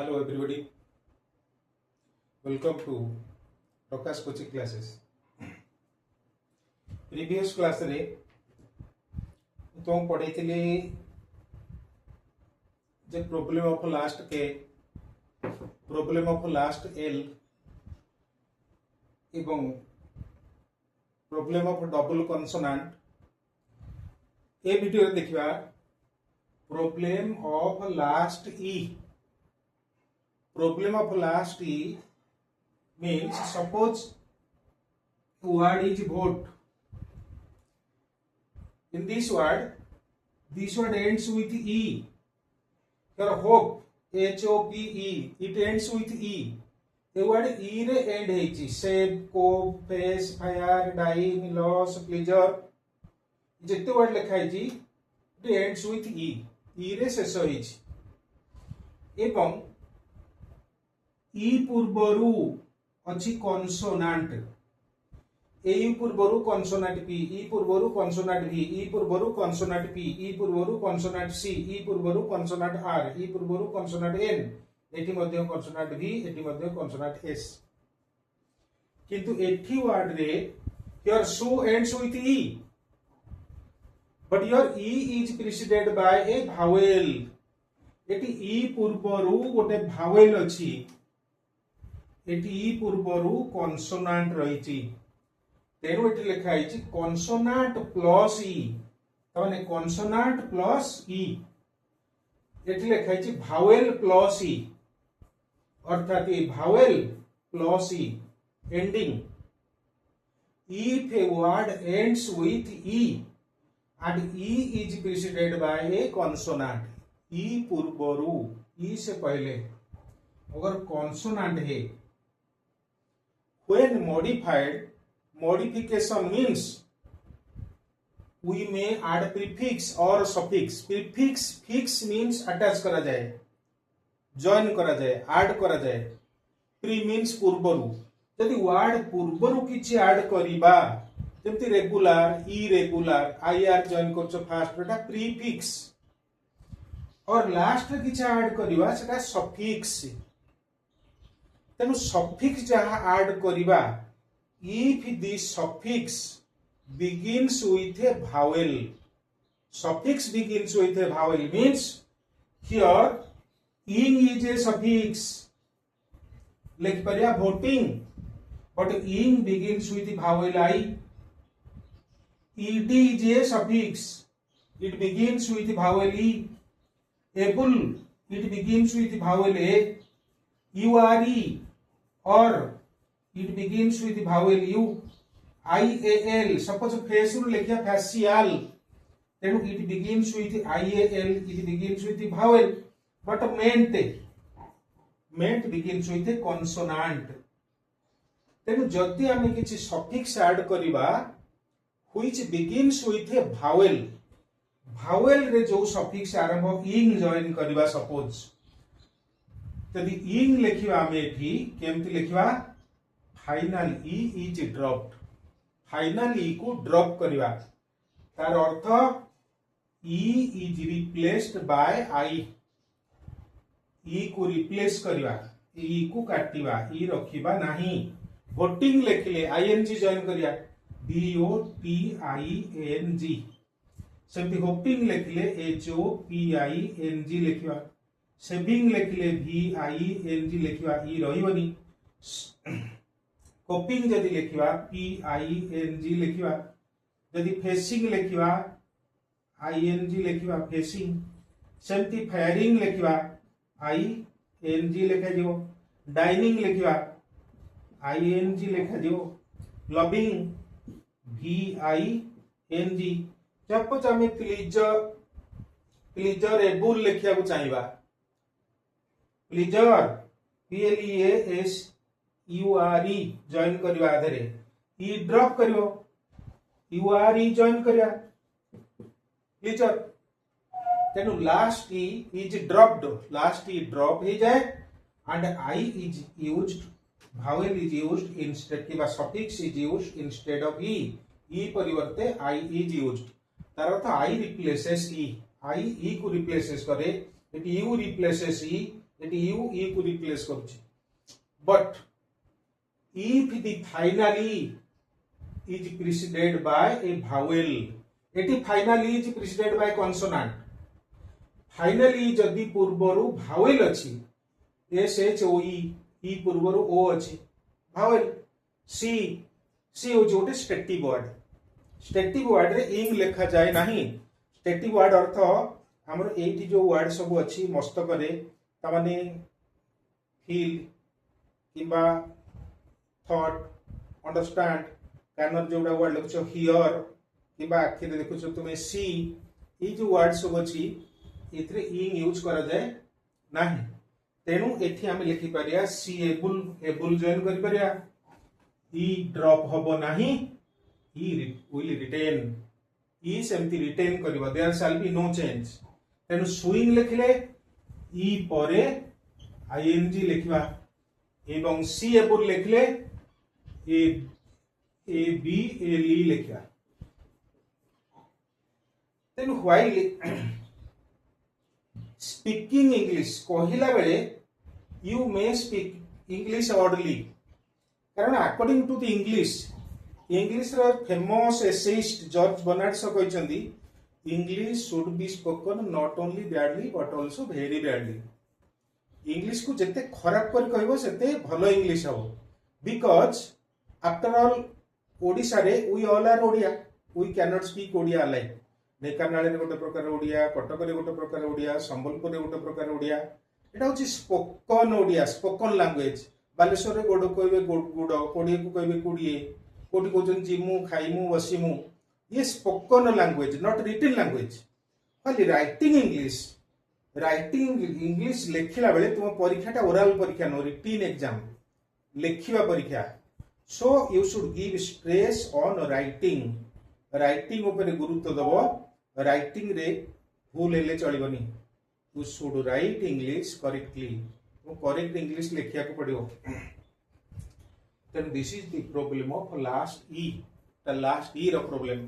Hello everybody, welcome to Prakash coaching classes. Previous class रे तो पढ़े थिले जे प्रॉब्लम ऑफ लास्ट के प्रॉब्लम ऑफ लास्ट एल एवं problem of double consonant A video रे देखिबा problem of last E. Problem of last E means suppose word is vote. In this word ends with E. Your hope, HOPE, it ends with E. The word E re end heichi. Save, cope, face, fire, dying, loss, pleasure. जेते word लिखा है it ends with E. E रे शेष heichi. एवं e पूर्वरु अछि consonant a पूर्वरु consonant p e पूर्वरु कॉन्सोनेंट वी ई पूर्वरु कॉन्सोनेंट पी ई पूर्वरु कॉन्सोनेंट सी ई पूर्वरु कॉन्सोनेंट आर ई पूर्वरु कॉन्सोनेंट एन एठी मध्ये कॉन्सोनेंट वी एठी मध्ये कॉन्सोनेंट एस. किंतु एठी वर्ड रे your so ends with E but your E is preceded by a vowel. एठी ई पूर्वरु गोटे भावेल अछि एटी पूर्वरु कॉन्सोनेंट रही तेणु एटी लिखा है कॉन्सोनेंट प्लस ई तमाने कॉन्सोनेंट प्लस ई एटी लिखा है भावेल प्लस ई अर्थात a vowel plus e ending if a word ends with e and e is preceded by a consonant. E पूर्वरु ई से पहले अगर कॉन्सोनेंट है when modified, modification means we may add prefix or suffix. Prefix fix means attach करा जाए, join करा जाए, add करा जाए. pre means पूर्वरु. यदि word पूर्वरु किछि add करिबा जेमति रेगुलर, इरेगुलर, ir join करछो फास्ट बेटा prefix और लास्ट रे किछि add करिबा सेटा suffix. तेनु सफिक्स जहा ऐड करिबा if this suffix begins with a vowel, suffix begins with a vowel means here ing is a suffix. लिख परिया voting but ing begins with the vowel I. ed is a suffix, it begins with the vowel E. able, it begins with the vowel A. ure or it begins with the vowel U. IAL suppose face ru lekhiya facial then it begins with IAL, it begins with the vowel but meant begins with a consonant. then जदि आमे किछि suffix add करिबा which begins with a vowel रे जो suffix आरंभ ing join करिबा suppose यदि ing लिखिबा आमे एठी केमति लिखिबा final e is dropped. Final e को ड्रॉप करिबा तार अर्थ e is replaced by i. E को रिप्लेस करिबा ई को काटिबा ई रखिबा नाही. वोटिंग लिखिले आईएनजी जॉइन करिया VOTING. सेमति होपिंग लिखिले HOPING लिखिबा. सेविंग लिखिले VING लिखिबा ई रहिबनी. कॉपिंग जदि लिखिबा PING लिखिबा. जदि फेसिंग लिखिबा ING लिखिबा फेसिंग. सेमति फायरिंग लिखिबा ING लिखा दियो. डाइनिंग लिखिबा ING लिखा दियो. Loving VING. सपोज आमे प्लीजरेबल लिखिया को चाहिबा प्लीजर PLEASURE जॉइन करिवा आधरे ई ड्रॉप करिवो URE जॉइन करिया प्लीजर. तेनु last e is dropped, last e drop हे जाए and i is used, vowel is used instead किबा suffix is used instead of e परिवर्ते I is used. तार अर्थ I replaces e, I e को replaces करे, u replaces e, eighty you ई को replace करूची but if the finally is preceded by a vowel eighty finally is preceded by consonant finally जदि पूर्वरु vowel अछि S H O ई पूर्वरु ओ अछि vowel सी सी हो Jote stative word रे इंग लिखा जाए नहीं स्टेटिव वर्ड अर्थ हमर एटी जो वर्ड सब अछि मस्तक रे ता माने फील किबा थॉट अंडरस्टैंड कानर जोड़ा वर्ड लिखछो हियर किबा आखि रे देखछो तुमे सी ई जो वर्ड सब अछि इथरे इंग यूज करा जाए नहीं तेनु एठी हम लिखि परिया सी एबुल जॉइन करि परिया ई ड्रॉप हबो नहीं ई विल रिटेन ई सेमती रिटेन करिवो there shall be no change तेनु स्विंग लिखले ई परे आईएनजी लिखिबा एवं सी एबुल लिखले ए ए बी ए ली लिखिबा तेनु व्हाइल स्पीकिंग इंग्लिश कहला बेले you may speak English orderly कारण अकॉर्डिंग टू द इंग्लिश रो famous essayist George Bernard Shaw कहचंदी English should be spoken not only badly but also very badly English को जते खराब कर कहबो सेते भलो इंग्लिश हो बिकॉज आफ्टर ऑल ओडिसा रे we all are Odia we can not speak Odia like Dhenkanal रे गोटे प्रकार ओडिया कटक रे गोटे प्रकार ओडिया संबलपुर रे गोटे प्रकार ओडिया एटा होची spoken Odia spoken language Baleshwar रे गोड कहबे गुड कोडिए को कहबे कुडिए कोटी कहचन जिमु खाइमु बसिमु ये spoken language not written language खाली राइटिंग इंग्लिश लिखिला बेले तुम परीक्षाटा ओरल परीक्षा नो रिटन एग्जाम लिखिबा परीक्षा so you should give stress on writing ऊपर गुरुत्व दबो राइटिंग रे भूल हेले चलिबनी you should write English correctly तो करेक्ट इंग्लिश लिखिया को पड़ियो then this is the problem of last e row problem